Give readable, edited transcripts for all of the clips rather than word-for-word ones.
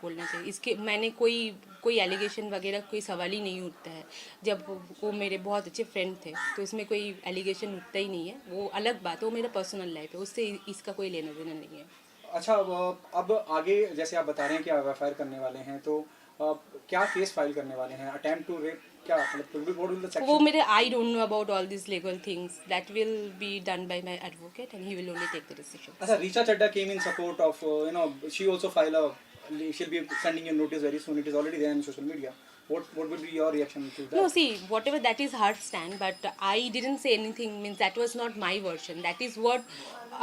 बोलना चाहिए। इसके मैंने कोई एलिगेशन वगैरह कोई सवाल ही नहीं उठता है। जब वो मेरे बहुत अच्छे फ्रेंड थे तो उसमें कोई एलिगेशन उठता ही नहीं है, वो अलग बात है, वो मेरा पर्सनल लाइफ है, उससे इसका कोई लेना देना नहीं है। अच्छा, अब आगे जैसे आप बता रहे हैं कि आप एफ करने वाले हैं, तो क्या केस फाइल करने वाले हैं? अटेम्प्ट टू रेप, क्या मतलब व्हाट विल द वो सेक्शन? मेरे I don't know about all this legal things, that will be done by my advocate and he will only take the अच्छा, decisions. Richa Chadda came in support of, she also file a, she'll be sending you notice very soon. It is already there in social media. What would be your reaction to No, that? see, whatever that is her stand, but I didn't say anything, means that was not my version. That is what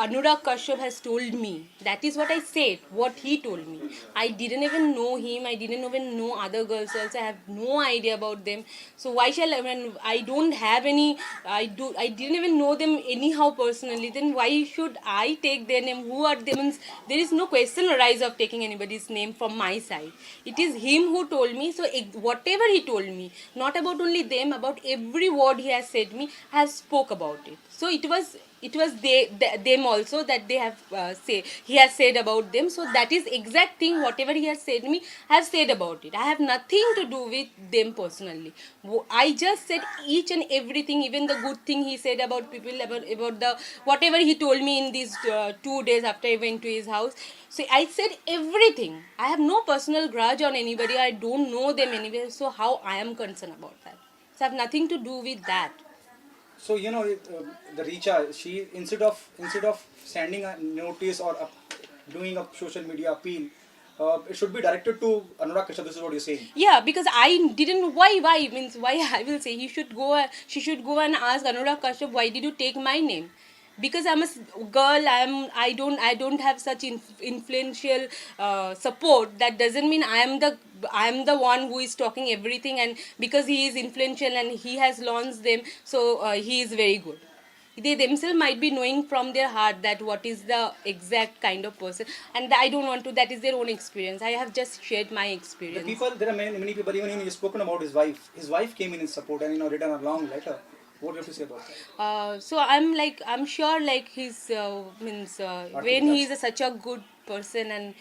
Anurag Kashyap has told me. That is what I said, what he told me. I didn't even know him, I didn't even know other girls also, I have no idea about them. So why shall I, when I don't have any, I didn't even know them anyhow personally, then why should I take their name? Who are they? Means there is no question arise of taking anybody's name from my side. It is him who told me, so whatever he told me, not about only them, about every word he has said me, I have spoke about it. So it was them also that they have say he has said about them. So that is exact thing, whatever he has said me, I have said about it. I have nothing to do with them personally. I just said each and everything, even the good thing he said about people, about the whatever he told me in these 2 days after I went to his house. So I said everything. I have no personal grudge on anybody, I don't know them anywhere, so how I am concerned about that? So I have nothing to do with that. So the Richa, she instead of sending a notice or doing a social media appeal, it should be directed to Anurag Kashyap. This is what you're saying. Yeah, because I didn't. Why means why? I will say he should go. She should go and ask Anurag Kashyap, why did you take my name? Because I'm a girl. I don't have such influential support. That doesn't mean I am the one who is talking everything. And because he is influential and he has launched them, so he is very good. They themselves might be knowing from their heart that what is the exact kind of person, and I don't want to, that is their own experience. I have just shared my The experience. people, there are many people. Even you've spoken about his wife. His wife came in support and written a long letter. What do you have to say about that? So I'm sure like he's means Arthur when he Vilas. is such a good person and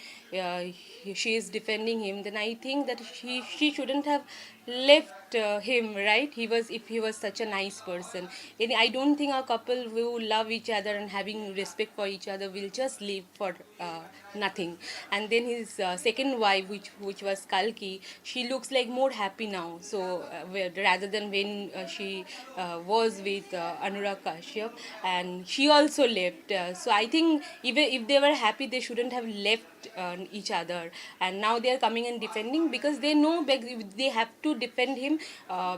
she is defending him, then I think that she shouldn't have left him, right? If he was such a nice person, and I don't think a couple who love each other and having respect for each other will just live for nothing. And then his second wife, which was Kalki, she looks like more happy now. So rather than when she was with Anurag Kashyap, and she also left. So I think even if they were happy, they shouldn't have left each other. And now they are coming and defending because they know they have to defend him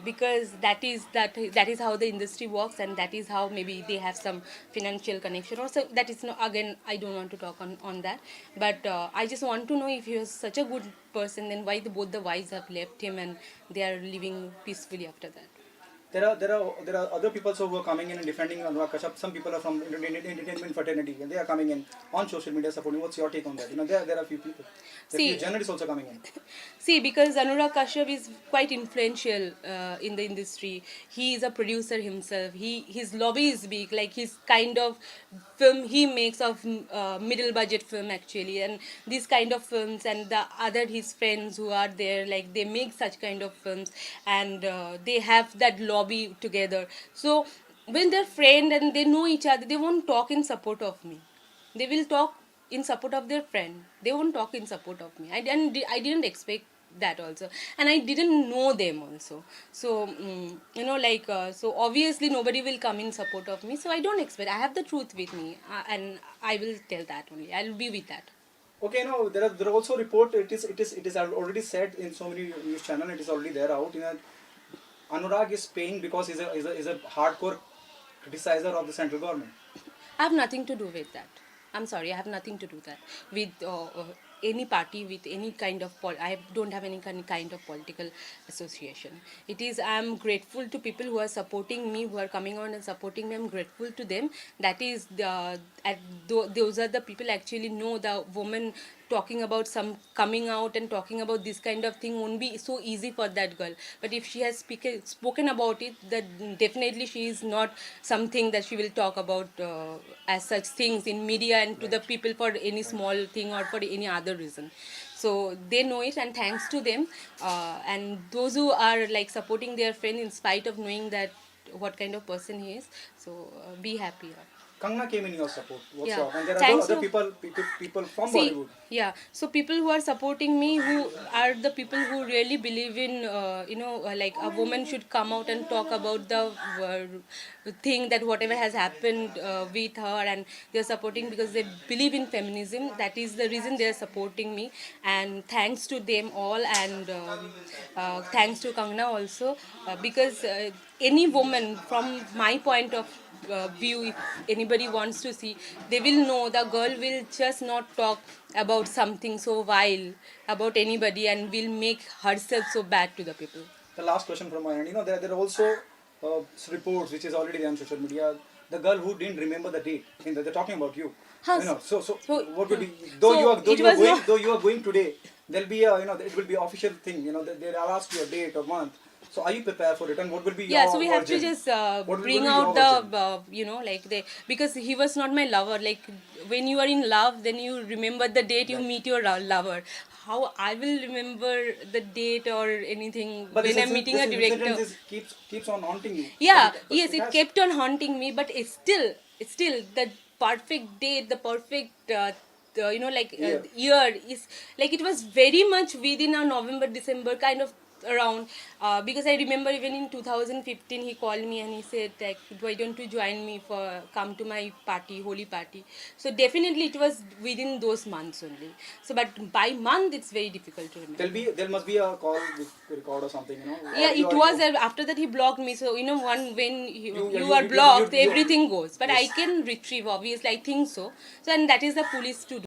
because that is how the industry works, and that is how maybe they have some financial connection. Also, that is not, again, I don't want to talk on that. But I just want to know, if he was such a good person, then why both the wives have left him and they are living peacefully after that. There are other people who are coming in and defending Anurag Kashyap. Some people are from entertainment fraternity and they are coming in on social media supporting. What's your take on that? There are a few people. There are few See, journalists also coming in. See, because Anurag Kashyap is quite influential in the industry. He is a producer himself. His lobby is big. Like his kind of film he makes of middle budget film actually, and these kind of films, and the other his friends who are there, like they make such kind of films, and they have that lobby together. So when they're friend and they know each other, they won't talk in support of me. They will talk in support of their friend. They won't talk in support of me. I didn't expect that also, and I didn't know them also. So so obviously nobody will come in support of me, so I don't expect. I have the truth with me, and I will tell that only. I'll be with that. Okay, no, there are also report. It is already said in so many news channel. It is already there out. Anurag is paying because he's a hardcore criticizer of the central government. I have nothing to do with that. I'm sorry, I have nothing to do that with any party, with any kind of I don't have any kind of political association. It is, I'm grateful to people who are supporting me, who are coming on and supporting me. I'm grateful to them. That is those are the people actually know the woman talking about some coming out and talking about this kind of thing won't be so easy for that girl. But if she has spoken about it, that definitely she is not something that she will talk about as such things in media and to the people for any small thing or for any other reason. So they know it, and thanks to them. And those who are like supporting their friend in spite of knowing that what kind of person he is. So be happy. Kangna came in your support. What's Yeah. your and there are Thanks other to people from see, Bollywood. yeah. So people who are supporting me, who are the people who really believe in, like a woman should come out and talk about the thing that whatever has happened with her, and they're supporting because they believe in feminism. That is the reason they're supporting me, and thanks to them all, and thanks to Kangna also, because any woman from my point of view, if anybody wants to see, they will know the girl will just not talk about something so vile about anybody and will make herself so bad to the people. The last question from my end. There are also reports which is already there on social media. The girl who didn't remember the date. They're talking about you. Huh, So so- what would be so it was not- though you are going today, there'll be a it will be official thing. They'll ask you a date or month. So are you prepared for it? And what will be Yeah, your so we have to version? just What will bring be out your version? the like they, because he was not my lover. Like when you are in love, then you remember the date you meet your lover. How I will remember the date or anything But when I'm meeting this a incident director? keeps on haunting you. Yeah, But yes, it it has. kept on haunting me, but it's still the perfect date, the perfect Yeah. year is like it was very much within a November December kind of around, because I remember even in 2015 he called me and he said like, why don't you join me for come to my party, holy party. So definitely it was within those months only. So but by month it's very difficult to remember. There must be a call with record or something. Yeah, it Audio. was after that he blocked me. So one when you are you blocked, you everything goes. But I yes. can retrieve, obviously, I think so. So and that is the police to do.